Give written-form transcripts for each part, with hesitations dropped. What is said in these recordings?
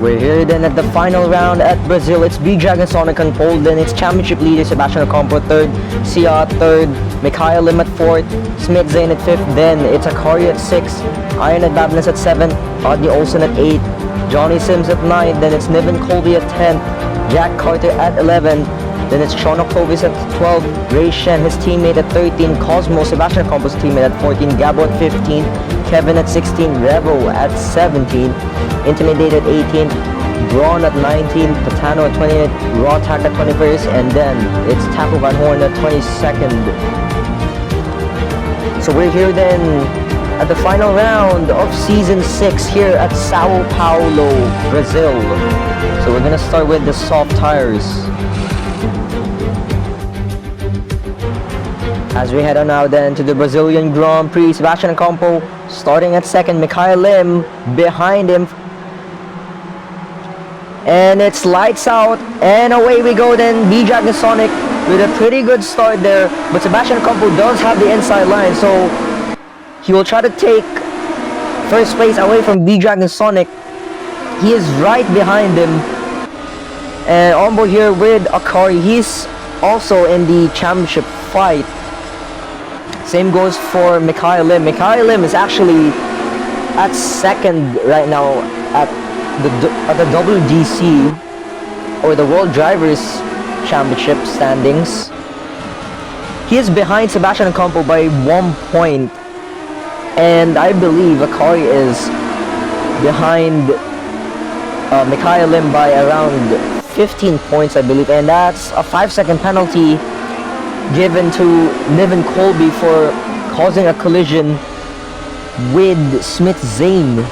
We're here then at the final round at Brazil. It's B-Dragon Sonic on pole, then it's championship leader Sebastian Ocampo third, Sia third, Mikhail Lim at fourth, Smith Zane at fifth, then it's Akari at sixth, Iron at Babness at seventh, Rodney Olsen at eighth, Johnny Sims at ninth, then it's Niven Colby at 10th, Jack Carter at 11th, then it's Sean Octovius at 12, Ray Shen, his teammate at 13, Cosmo, Sebastian Ocampo's teammate at 14, Gabo at 15, Kevin at 16, Revo at 17, Intimidate at 18, Braun at 19, Patano at 28, Rawtak at 21st, and then it's Taco Van Horn at 22nd. So we're here then at the final round of Season 6 here at Sao Paulo, Brazil. So we're gonna start with the soft tires. As we head on now then to the Brazilian Grand Prix, Sebastian Ocampo starting at second, Mikhail Lim behind him. And it's lights out, and away we go then, B-Dragon Sonic with a pretty good start there. But Sebastian Ocampo does have the inside line, so he will try to take first place away from B-Dragon Sonic. He is right behind him. And on board here with Akari, he's also in the championship fight. Same goes for Mikhail Lim. Mikhail Lim is actually at second right now at the WDC, or the World Drivers Championship standings. He is behind Sebastian Ocampo by 1 point, and I believe Akari is behind Mikhail Lim by around 15 points, I believe, and that's a 5-second penalty given to Niven Colby for causing a collision with Smith Zane.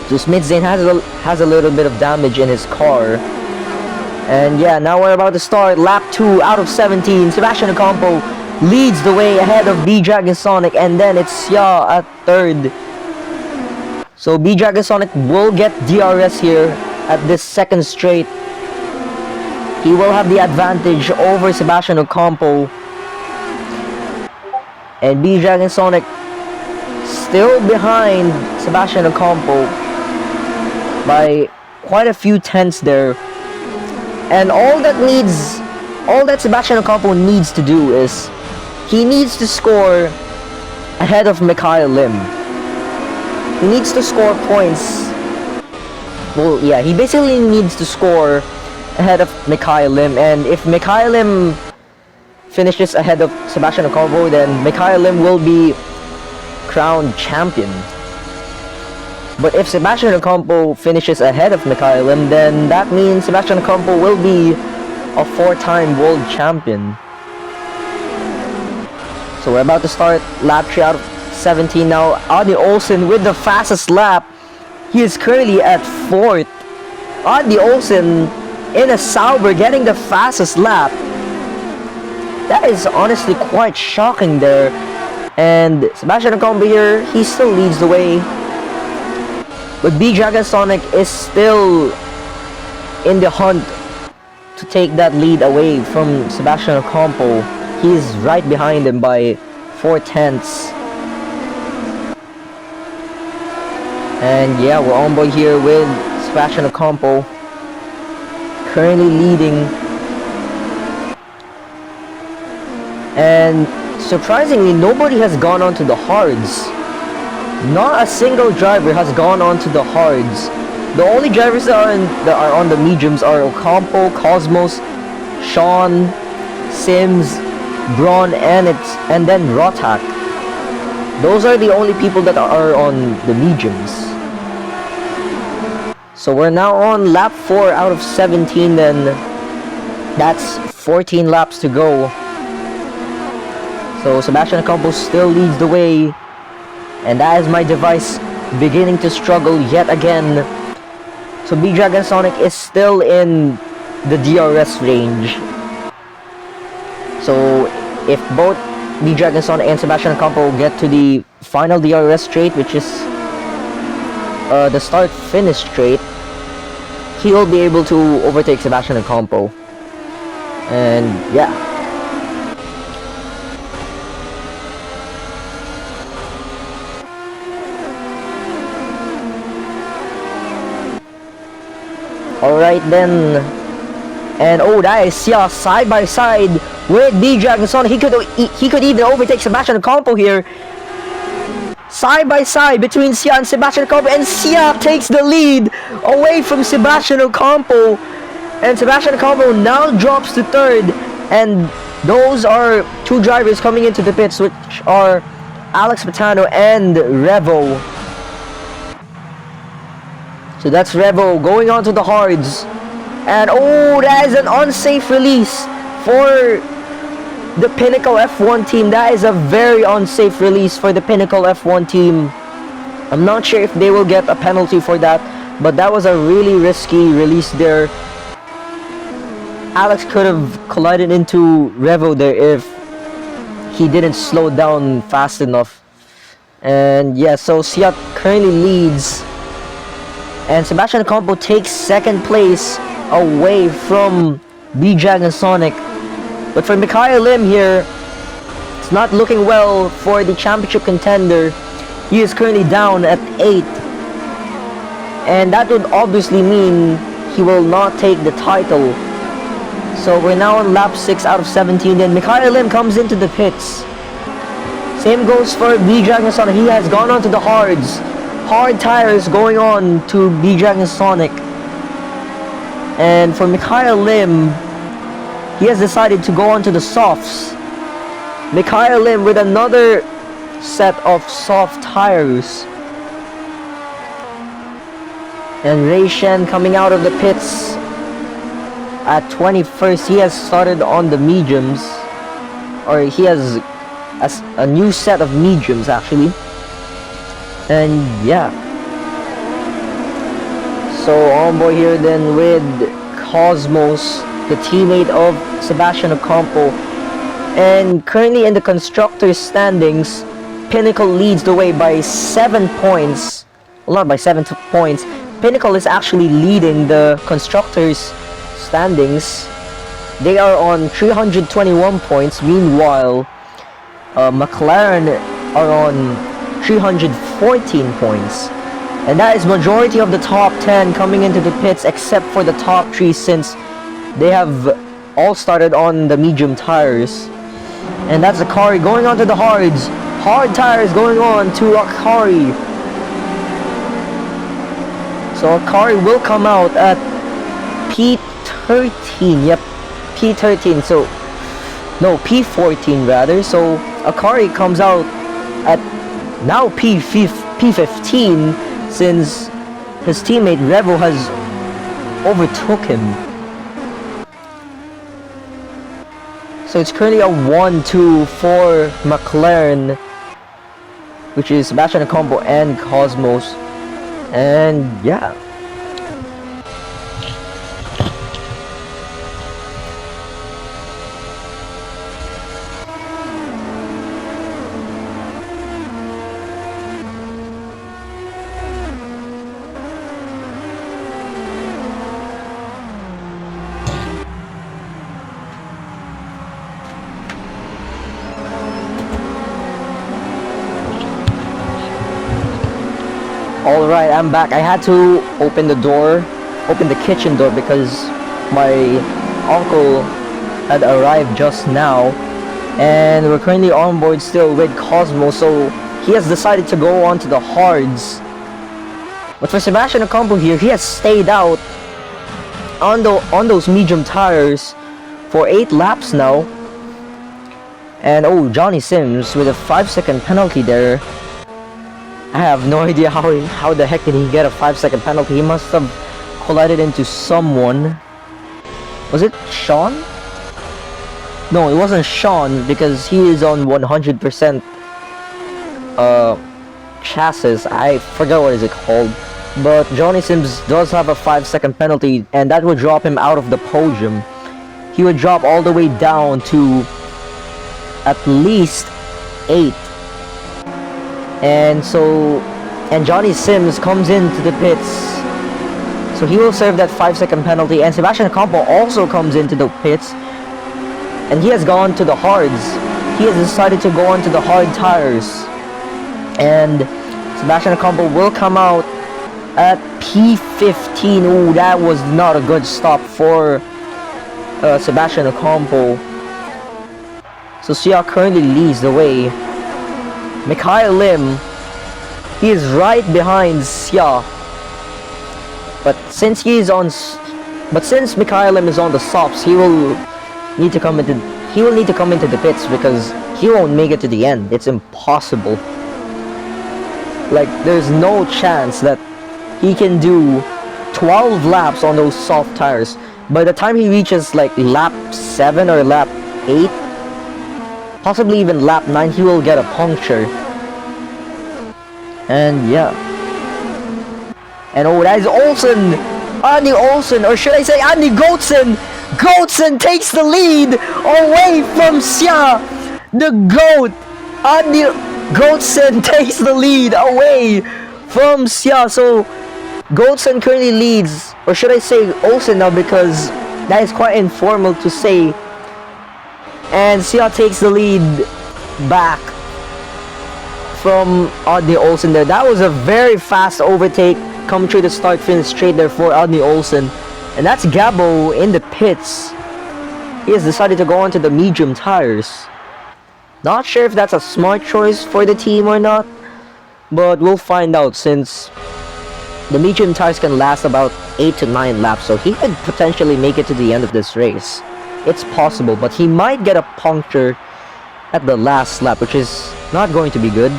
So Smith Zane has a little bit of damage in his car. And yeah, now we're about to start lap 2 out of 17. Sebastian Ocampo leads the way ahead of B-Dragon Sonic, and then it's Sia at third. So B-Dragon Sonic will get DRS here at this second straight. He will have the advantage over Sebastian Ocampo. And B-Dragon Sonic still behind Sebastian Ocampo by quite a few tenths there. And all that Sebastian Ocampo needs to do is he needs to score ahead of Mikhail Lim. He needs to score points. Well, yeah, he basically needs to score ahead of Mikhail Lim, and if Mikhail Lim finishes ahead of Sebastian Ocampo, then Mikhail Lim will be crowned champion. But if Sebastian Ocampo finishes ahead of Mikhail Lim, then that means Sebastian Ocampo will be a 4-time world champion. So we're about to start lap 3 out of 17 now. Adi Olsen with the fastest lap. He is currently at 4th. Adi Olsen in a Sauber getting the fastest lap. That is honestly quite shocking there. And Sebastian Ocampo here, he still leads the way. But B-Dragon Sonic is still in the hunt to take that lead away from Sebastian Ocampo. He's right behind him by 4 tenths. And yeah, we're on board here with Sebastian Ocampo, currently leading. And surprisingly, nobody has gone on to the hards. Not a single driver has gone on to the hards. The only drivers that are on the mediums are Ocampo, Cosmos, Sean, Sims, Braun, and then Rawtak. Those are the only people that are on the mediums. So we're now on lap 4 out of 17, then that's 14 laps to go. So Sebastian Ocampo still leads the way, and that is my device beginning to struggle yet again. So B-Dragon Sonic is still in the DRS range. So if both B-Dragon Sonic and Sebastian Ocampo get to the final DRS straight, which is the start-finish straight, he will be able to overtake Sebastian Ocampo. And yeah. Alright then. And oh, that is Sia side by side with B-Jag and Sonic. He could even overtake Sebastian Ocampo here. Side by side between Sia and Sebastian Ocampo, and Sia takes the lead away from Sebastian Ocampo. And Sebastian Ocampo now drops to third. And those are two drivers coming into the pits, which are Alex Patano and Revo. So that's Revo going on to the hards. And oh, that is an unsafe release for the Pinnacle F1 team. That is a very unsafe release for the Pinnacle F1 team. I'm not sure if they will get a penalty for that, but that was a really risky release there. Alex could have collided into Revo there if he didn't slow down fast enough. And yeah, so Sia currently leads. And Sebastian Ocampo takes second place away from B-Jag and Sonic. But for Mikhail Lim here, it's not looking well for the championship contender. He is currently down at 8. And that would obviously mean he will not take the title. So we're now on lap 6 out of 17. Then Mikhail Lim comes into the pits. Same goes for B-Jag and Sonic. He has gone on to the hards. Hard tires going on to B-Jag and Sonic. And for Mikhail Lim, he has decided to go on to the softs. Mikhail Lim with another set of soft tires. And Ray Shen coming out of the pits at 21st. He has started on the mediums, or he has a new set of mediums actually. And yeah, so on board here then with Cosmos, the teammate of Sebastian Ocampo. And currently in the constructors standings, Pinnacle leads the way by 7 points. Well, not by 7 points. Pinnacle is actually leading the constructors standings. They are on 321 points. Meanwhile, McLaren are on 314 points. And that is majority of the top 10 coming into the pits, except for the top 3, since they have all started on the medium tires. And that's Akari going on to the hards. Hard tires going on to Akari. So Akari will come out at P13. Yep, P13. So no, P14 rather. So Akari comes out at now P15, since his teammate Revo has overtook him. So it's currently a 1-2 for McLaren, which is Sebastian Ocampo and Cosmos. And yeah, alright, I'm back. I had to open the kitchen door, because my uncle had arrived just now. And we're currently on board still with Cosmo, so he has decided to go on to the hards. But for Sebastian Ocampo here, he has stayed out on those medium tires for 8 laps now. And oh, Johnny Sims with a 5-second penalty there. I have no idea how the heck did he get a 5-second penalty. He must have collided into someone. Was it Sean? No, it wasn't Sean, because he is on 100% chassis. I forgot what is it called. But Johnny Sims does have a 5-second penalty, and that would drop him out of the podium. He would drop all the way down to at least 8. And Johnny Sims comes into the pits, so he will serve that 5-second penalty. And Sebastian Ocampo also comes into the pits, and he has gone to the hards. He has decided to go onto the hard tires, and Sebastian Ocampo will come out at P15. Ooh, that was not a good stop for Sebastian Ocampo. So Sia currently leads the way. Mikhail Lim, he is right behind Sia. But since Mikhail Lim is on the softs, he will need to come into the pits because he won't make it to the end. It's impossible. Like, there's no chance that he can do 12 laps on those soft tires. By the time he reaches like lap 7 or lap 8, possibly even lap 9, he will get a puncture. And yeah. And oh, that is Olsen! Andy Olsen, or should I say Andy Goatson! Goatson takes the lead away from Sia! The GOAT! Andy Goatson takes the lead away from Sia. So Goatson currently leads, or should I say Olsen now, because that is quite informal to say. And Sia takes the lead back from Adney Olsen there. That was a very fast overtake coming through the start finish straight there for Adney Olsen. And that's Gabo in the pits. He has decided to go onto the medium tires. Not sure if that's a smart choice for the team or not, but we'll find out, since the medium tires can last about 8 to 9 laps, so he could potentially make it to the end of this race. It's possible, but he might get a puncture at the last lap, which is not going to be good,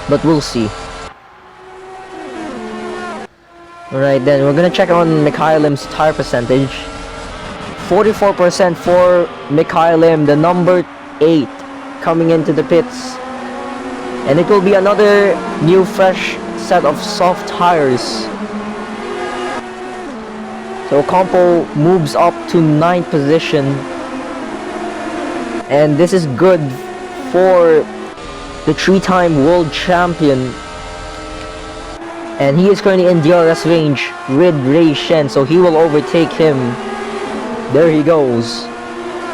but we'll see. Alright then, we're gonna check on Mikhail Lim's tire percentage. 44% for Mikhail Lim, the number 8, coming into the pits. And it will be another new fresh set of soft tires. So Ocampo moves up to 9th position. And this is good for the 3-time world champion. And he is currently in DRS range with Ray Shen, so he will overtake him. There he goes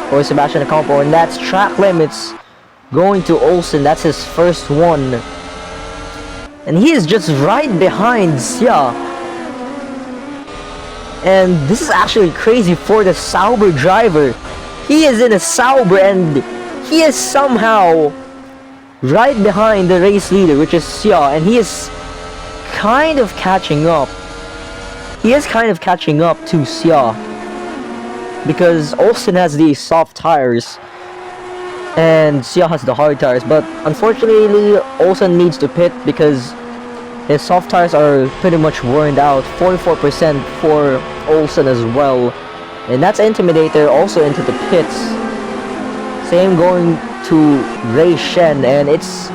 for Sebastian Ocampo, and that's track limits going to Olsen. That's his first one. And he is just right behind Sia. And this is actually crazy for the Sauber driver. He is in a Sauber and he is somehow right behind the race leader, which is Sia, and he is kind of catching up. He is kind of catching up to Sia, because Olsen has the soft tires and Sia has the hard tires. But unfortunately, Olsen needs to pit because his soft tires are pretty much worn out. 44% for Olsen as well. And that's Intimidator also into the pits. Same going to Ray Shen, and it's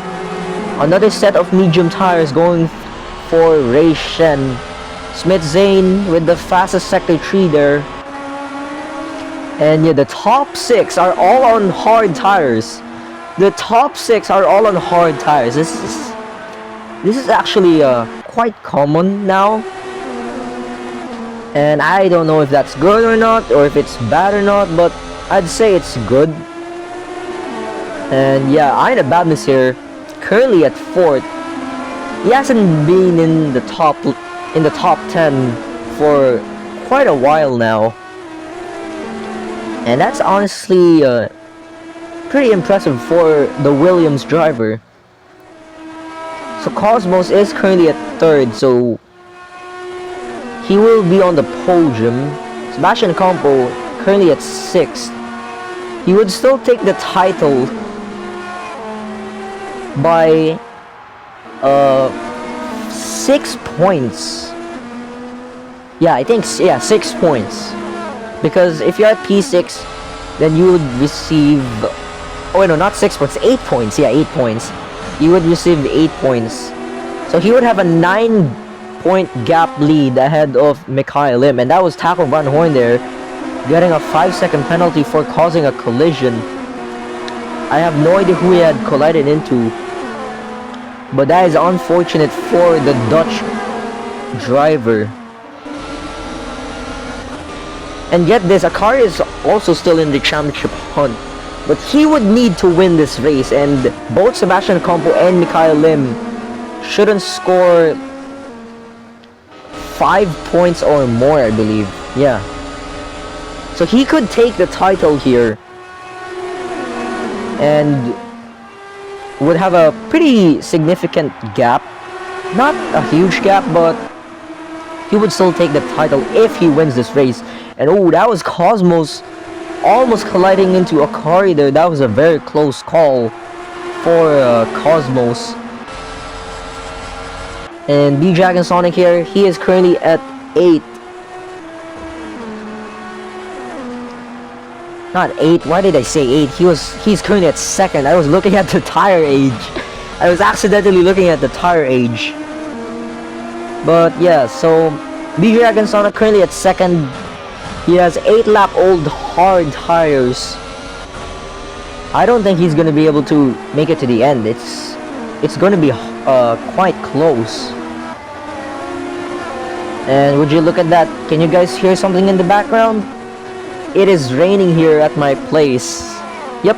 another set of medium tires going for Ray Shen. Smith Zane with the fastest sector 3 there. And yeah, the top 6 are all on hard tires. The top 6 are all on hard tires. This is actually quite common now. And I don't know if that's good or not, or if it's bad or not, but I'd say it's good. And yeah, Aina Badness here, currently at 4th. He hasn't been in the top 10 for quite a while now. And that's honestly pretty impressive for the Williams driver. So Cosmos is currently at 3rd, so he will be on the podium. Sebastian Ocampo currently at 6th. He would still take the title by 6 points. Yeah, I think 6 points. Because if you're at P6, then you would receive... Oh no, not 6 points, 8 points. Yeah, 8 points. You would receive 8 points. So he would have a 9-point gap lead ahead of Mikhail Lim. And that was Taco Van Horn there, getting a 5-second penalty for causing a collision. I have no idea who he had collided into, but that is unfortunate for the Dutch driver. And get this, Akari is also still in the championship hunt, but he would need to win this race, and both Sebastian Ocampo and Mikhail Lim shouldn't score 5 points or more, I believe. Yeah. So he could take the title here. And would have a pretty significant gap. Not a huge gap, but he would still take the title if he wins this race. And oh, that was Cosmos almost colliding into Akari there. That was a very close call for Cosmos. And B-Dragon Sonic here, he is currently at 8. Not 8, why did I say 8? He's currently at 2nd. I was looking at the tire age. I was accidentally looking at the tire age. But yeah, so B-Dragon Sonic currently at 2nd. He has 8 lap old hard tires. I don't think he's gonna be able to make it to the end. It's gonna be quite close. And would you look at that? Can you guys hear something in the background? It is raining here at my place. Yep,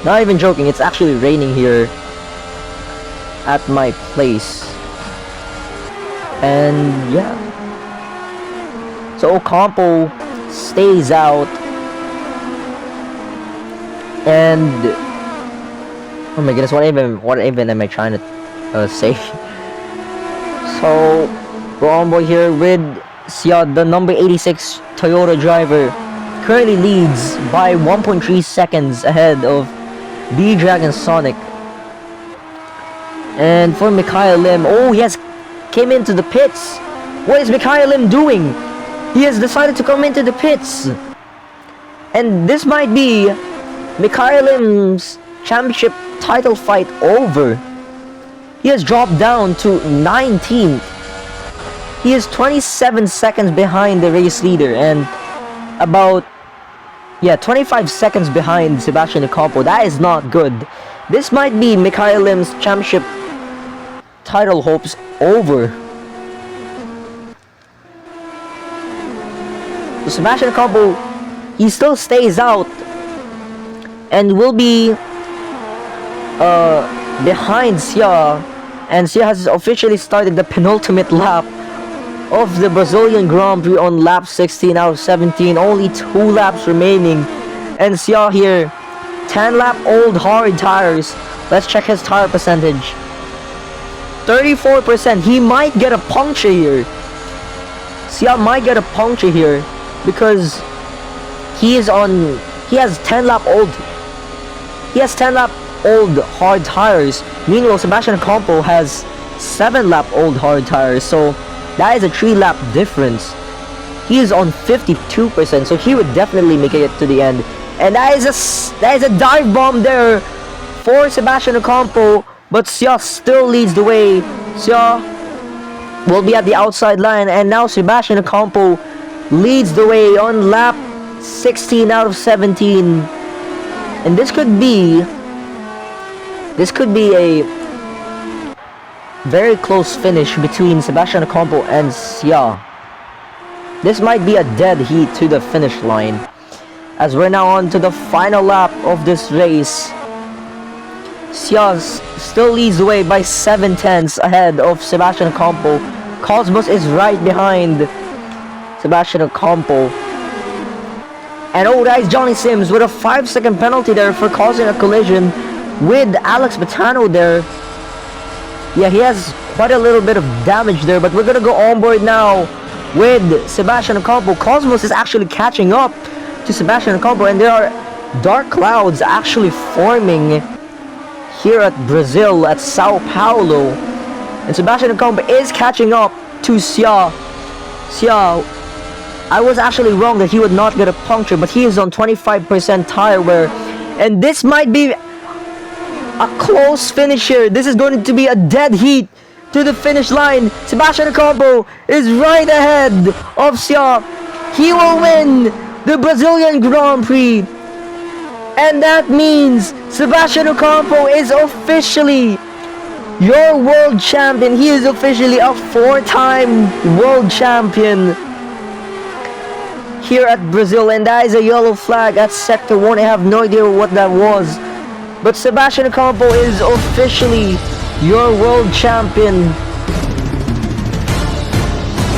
not even joking, it's actually raining here at my place. And yeah, so Ocampo stays out. And oh my goodness, what even am I trying to say? So we're on board here with Sia, the number 86 Toyota driver. Currently leads by 1.3 seconds ahead of B-Dragon Sonic. And for Mikhail Lim, oh, he has came into the pits. What is Mikhail Lim doing? He has decided to come into the pits. And this might be Mikhail Lim's championship title fight over. He has dropped down to 19th. He is 27 seconds behind the race leader and about 25 seconds behind Sebastian Ocampo. That is not good. This might be Mikhail Lim's championship title hopes over. So Sebastian Ocampo, he still stays out and will be behind Sia, and Sia has officially started the penultimate lap of the Brazilian Grand Prix on lap 16 out of 17. Only 2 laps remaining, and Sia here 10 lap old hard tires. Let's check his tire percentage. 34%. He might get a puncture here. Sia might get a puncture here because he has 10 lap old hard tires. Meanwhile, Sebastian Ocampo has 7 lap old hard tires. So that is a 3 lap difference. He is on 52%, so he would definitely make it to the end. And that is a dive bomb there for Sebastian Ocampo, but Sia still leads the way. Sia will be at the outside line, and now Sebastian Ocampo leads the way on lap 16 out of 17. And this could be a very close finish between Sebastian Ocampo and Sia. This might be a dead heat to the finish line, as we're now on to the final lap of this race. Sia still leads the way by 7/10 ahead of Sebastian Ocampo. Cosmos is right behind Sebastian Ocampo. And oh, that is Johnny Sims with a 5-second penalty there for causing a collision with Alex Batano there. Yeah, he has quite a little bit of damage there, but we're gonna go on board now with Sebastian Ocampo. Cosmos is actually catching up to Sebastian Ocampo, and there are dark clouds actually forming here at Brazil, at Sao Paulo. And Sebastian Ocampo is catching up to Sia. Sia, I was actually wrong that he would not get a puncture, but he is on 25% tire wear. And this might be a close finish here. This is going to be a dead heat to the finish line. Sebastian Ocampo is right ahead of Sia. He will win the Brazilian Grand Prix. And that means Sebastian Ocampo is officially your world champion. He is officially a 4-time world champion here at Brazil. And that is a yellow flag at Sector 1. I have no idea what that was. But Sebastian Ocampo is officially your world champion.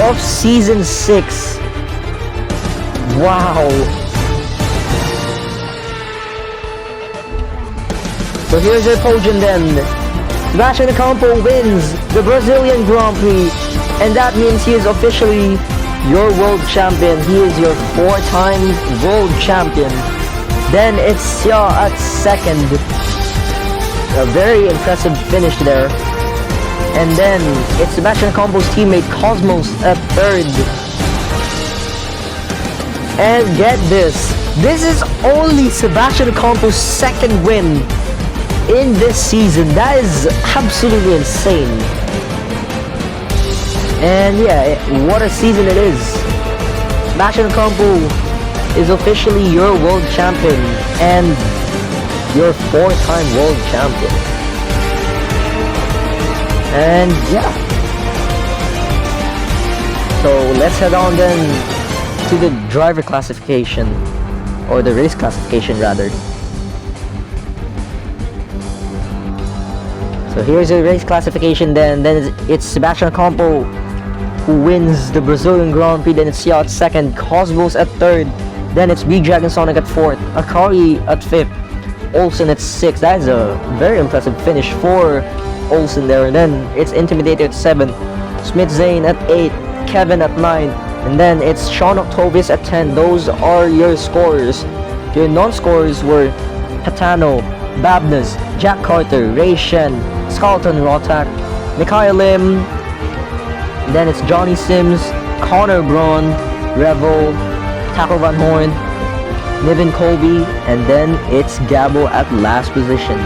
of Season 6. Wow. So here's your podium then. Sebastian Ocampo wins the Brazilian Grand Prix, and that means he is officially your world champion. He is your 4-time world champion. Then it's Sia at second. A very impressive finish there. And then it's Sebastian Ocampo's teammate Cosmos at third. And get this. This is only Sebastian Ocampo's second win in this season. That is absolutely insane. And yeah, what a season it is. Sebastian Ocampo is officially your world champion and your 4-time world champion. And yeah. So let's head on then to the driver classification, or the race classification rather. So here's the race classification then. Then it's Sebastian Ocampo who wins the Brazilian Grand Prix. Then it's Sia at second, Cosmos at third. Then it's B-Dragon Sonic at fourth, Akari at fifth, Olsen at sixth. That is a very impressive finish for Olsen there. And then it's Intimidator at seventh, Smith Zane at eighth, Kevin at ninth, and then it's Sean Octovius at 10. Those are your scores. Your non-scores were Patano, Babnas, Jack Carter, Ray Shen, Scarlton Rotak, Mikhail Lim, then it's Johnny Sims, Connor Braun, Revel, Taco Van Horn, Niven Colby, and then it's Gabo at last position.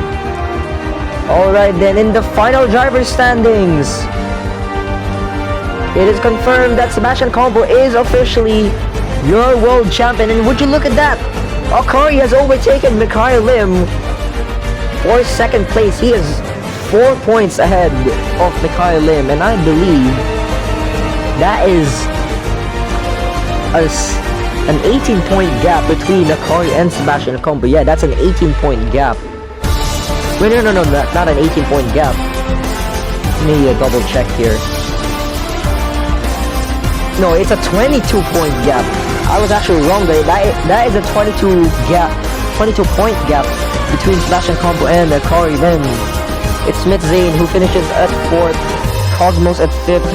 Alright then, in the final driver standings, it is confirmed that Sebastian Ocampo is officially your world champion. And would you look at that, Akari has overtaken Mikhail Lim for second place. He is 4 points ahead of Mikhail Lim, and I believe that is an 18-point gap between Akari and Sebastian Ocampo. Yeah, that's an 18-point gap. Wait, no, not an 18-point gap. Let me double check here. No, it's a 22-point gap. I was actually wrong there. That is a 22-point gap between Sebastian Ocampo and Akari. Then it's Smith Zane who finishes at 4th, Cosmos at 5th,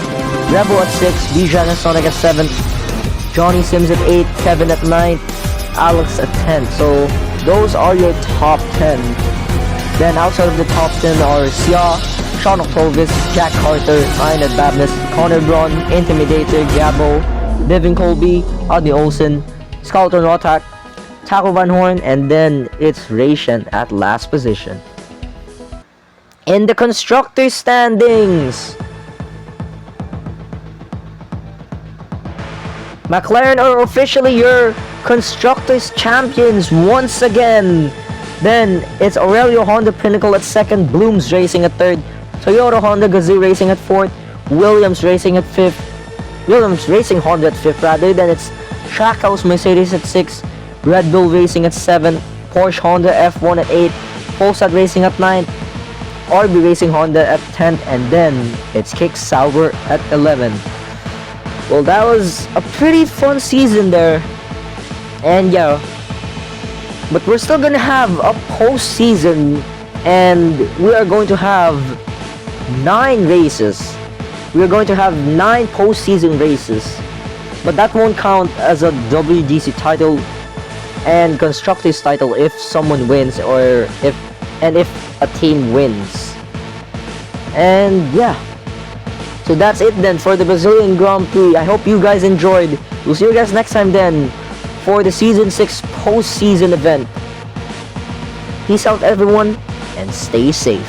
Rebel at 6th, B-Dragon Sonic at 7th, Johnny Sims at 8th, Kevin at 9th, Alex at 10th. So those are your top 10. Then outside of the top 10 are Sia, Sean Octovius, Jack Carter, Ryan at Babness, Connor Braun, Intimidator, Gabo, Devin Colby, Adi Olsen, Scarlton Rotak, Taco Van Horn, and then it's Rayshen at last position. In the constructor standings, McLaren are officially your constructors champions once again. Then it's Aurelio Honda Pinnacle at second, Blooms Racing at third, Toyota Honda Gazoo Racing at fourth, Williams Racing at fifth, Williams Racing Honda at fifth rather. Then it's Trackhouse Mercedes at sixth, Red Bull Racing at seventh, Porsche Honda F1 at eighth, Polestar Racing at ninth, RB Racing Honda at 10th, and then it's Kick Sauber at 11th. Well, that was a pretty fun season there, and yeah, but we're still gonna have a postseason, and we are going to have 9 races. We are going to have 9 postseason races, but that won't count as a WDC title and constructors title if someone wins, or if a team wins. And yeah, so that's it then for the Brazilian Grand Prix. I hope you guys enjoyed. We'll see you guys next time then for the Season 6 postseason event. Peace out everyone, and stay safe.